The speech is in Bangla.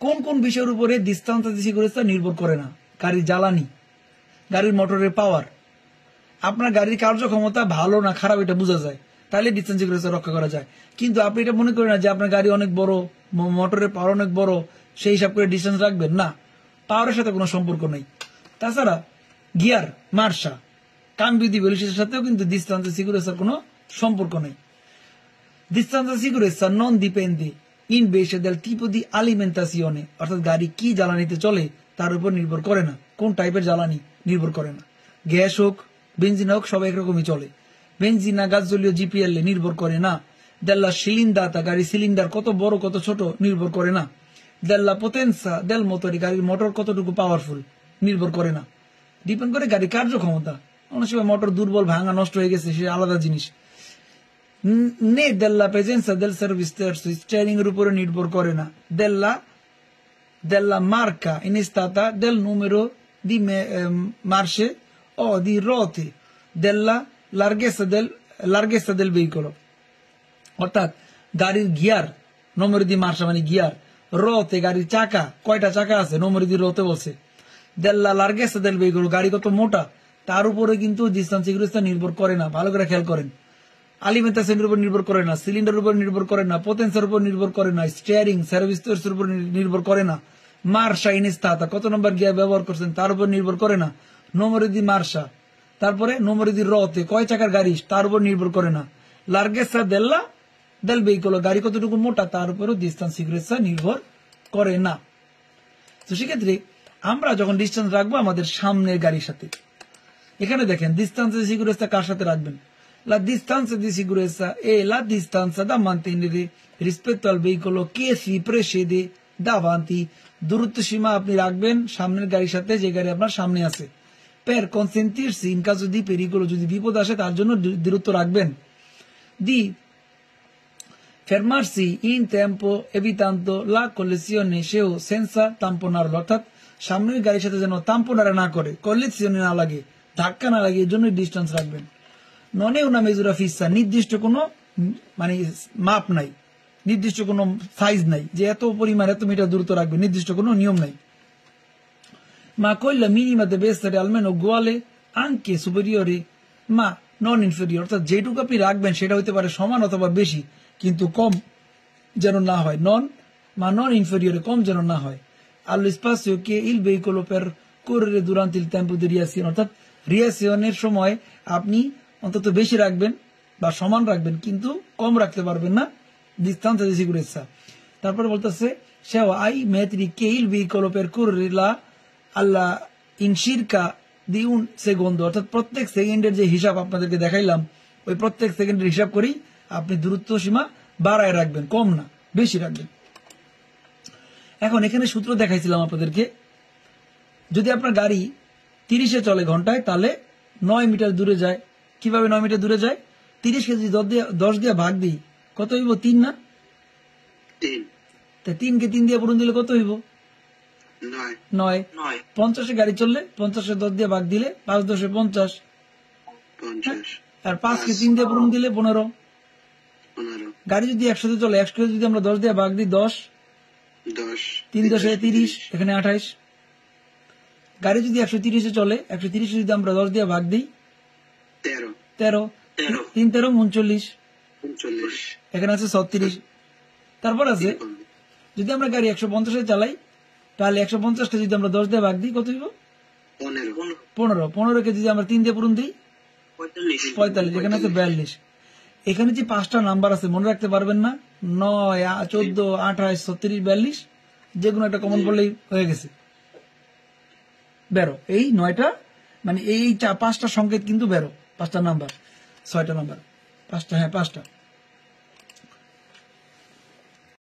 কোন কোন বিষয়ের উপরে distanza di sicurezza নির্ভর করে না? গাড়ির জ্বালানি, গাড়ির মোটরের পাওয়ার। আপনার গাড়ির কার্যক্ষমতা ভালো না খারাপ এটা বোঝা যায়, তাহলে ডিস্টেন্স সিকিউরিটি রক্ষা করা যায়। কিন্তু আপনি এটা মনে করেন না যে আপনার গাড়ি অনেক বড়, মোটরের পাওয়ার অনেক বড়, সেই হিসাব করে ডিস্টেন্স রাখবেন না, পাওয়ারের সাথে কোনো সম্পর্ক নেই। তাছাড়া গিয়ার, মার্শা, কাম্বিও দি ভেলোসিটির সাথেও কিন্তু ডিস্টেন্স সিকিউরিটির কোনো সম্পর্ক নেই। Distanza di sicurezza non dipende invece dal tipo di alimentazione, অর্থাৎ গাড়ি কি জ্বালানিতে চলে তার উপর নির্ভর করে না, কোন টাইপের জ্বালানি নির্ভর করে না। গ্যাস হোক, বেনজিন হোক, সব একরকমই চলে। বেনজিনা, গাজোলীয়, জিপিএল নির্ভর করে না। দেল্লা সিলিন্ডাতা, গাড়ি সিলিন্ডার কত বড় কত ছোট নির্ভর করে না। দেল্লা পোতেন্সা দেল মোটরি, গাড়ির মোটর কতটুকু পাওয়ারফুল নির্ভর করে না, ডিপেন্ড করে গাড়ির কার্যক্ষমতা। অনেক সময় মোটর দুর্বল, ভাঙা, নষ্ট হয়ে গেছে, সে আলাদা জিনিস। নে দেল্লা প্রেজেন্সা দেল সার্ভিস টার্সো, স্টিয়ারিং এর উপরে নির্ভর করে না। দেল্লা মার্কা ইনস্তাতা দেল numero di marce o di ruote della larghezza del veicolo, অর্থাৎ গাড়ির গিয়ার, numero di marcia মানে গিয়ার, রোতে গাড়ির চাকা, কয়টা চাকা আছে, numero di ruote বলছে। della larghezza del veicolo, গাড়ি কত মোটা তার উপরে কিন্তু ডিসটেন্স সিকিউরিটি নির্ভর করে না, ভালো করে খেয়াল করেন। আলিমেন্টাশনের উপর নির্ভর করে না, সিলিন্ডারের উপর নির্ভর করে না, পোতেন্সের উপর নির্ভর করে না, স্টিয়ারিং সার্ভিসের উপর নির্ভর করে না, মার্শা ইনস্তাতা কত নম্বর গিয়ার ব্যবহার করছেন তার উপর নির্ভর করে না, numero di marcia, তারপরে numero di ruote কয় চাকার গাড়ি তার উপর নির্ভর করে না, larghezza del veicolo গাড়ি কতটুকু মোটা তার উপরও ডিসটেন্স সিকিউরিটি নির্ভর করে না। তো সেক্ষেত্রে আমরা যখন ডিসটেন্স রাখবো আমাদের সামনের গাড়ির সাথে, এখানে দেখেন ডিসটেন্স সিকিউরিটি কার সাথে রাখবেন। La distanza di sicurezza è la distanza da mantenere rispetto al veicolo che si precede davanti, দূরত্ব সীমা আপনি রাখবেন সামনের গাড়ির সাথে যে গাড়ি আপনার সামনে আছে। Per consentirsi in caso di pericolo, যদি বিপদ আসে তার জন্য দূরত্ব রাখবেন। Di fermarsi in tempo evitando la collisione সেও senza tamponarlo, অর্থাৎ সামনের গাড়ির সাথে যেন তাম্পনারা না করে, কলিশনে না লাগে, ধাক্কা না লাগে, এর জন্য ডিসটেন্স রাখবেন। Non è una misura fissa, নির্দিষ্ট কোনো মানে মাপ নাই, নির্দিষ্ট কোনো সাইজ নাই যে এত পরিমাণ এত মিটার দূরত্ব রাখবে, নির্দিষ্ট কোনো নিয়ম নাই। Ma quella minima deve essere almeno uguale anche superiore ma non inferiore, অর্থাৎ যেটুকু আপনি রাখবেন সেটা হতে পারে সমান অথবা বেশি, কিন্তু কম যেন না হয়, non inferiore, কম যেন না হয়। Allo spazio che il veicolo per correre durante il tempo di reazione, অর্থাৎ রিয়াকশনের সময় আপনি অন্তত বেশি রাখবেন বা সমান রাখবেন, কিন্তু কম রাখতে পারবেন না, distanza di sicurezza। তারপরে বলতেছে সেও ai metri che il veicolo percorre alla in circa di un secondo, অর্থাৎ প্রত্যেক সেকেন্ডের যে হিসাব আপনাদেরকে দেখাইলাম ওই প্রত্যেক সেকেন্ডের হিসাব করেই আপনি দূরত্ব সীমা বাড়ায় রাখবেন, কম না বেশি রাখবেন। এখন এখানে সূত্র দেখাইছিলাম আপনাদেরকে, যদি আপনার গাড়ি 30-এ চলে ঘন্টায় তাহলে 9 মিটার দূরে যায়। কিভাবে 9 মিটার দূরে যায়? 30কে যদি 10 দিয়ে ভাগ দিই কত হইব? 3 না? 3। তা 3কে 3 দিয়ে পূরণ দিলে কত হইব? 9। 50-এ গাড়ি চললে 50-এ 10 দিয়ে ভাগ দিলে 5 10 50, আর 5কে 3 দিয়ে পূরণ দিলে 15। গাড়ি যদি 100-তে চলে 100কে যদি আমরা 10 দিয়ে ভাগ দিই 10, 3 10 30, এখানে 28। গাড়ি যদি 130-এ চলে 130 যদি আমরা 10 দিয়ে ভাগ দিই 13, 3 13 39, এখানে আছে 36। তারপর আছে যদি আমরা গাড়ি 150-এ চালাই তাহলে 150কে যদি আমরা 10 দিয়ে ভাগ দিই কত হইব? 15। 15কে যদি আমরা 3 দিয়ে পূরণ দিই 45, এখানে আছে 42। এখানে যে 5টা নাম্বার আছে মনে রাখতে পারবেন না? 9 14 28 36 42, যেকোনো একটা কমন পড়লেই হয়ে গেছে, বেরো। এই 9টা মানে এই 5টা সংকেত কিন্তু বেরো, 5টা নাম্বার, 6টা নাম্বার, 5টা, হ্যাঁ 5টা।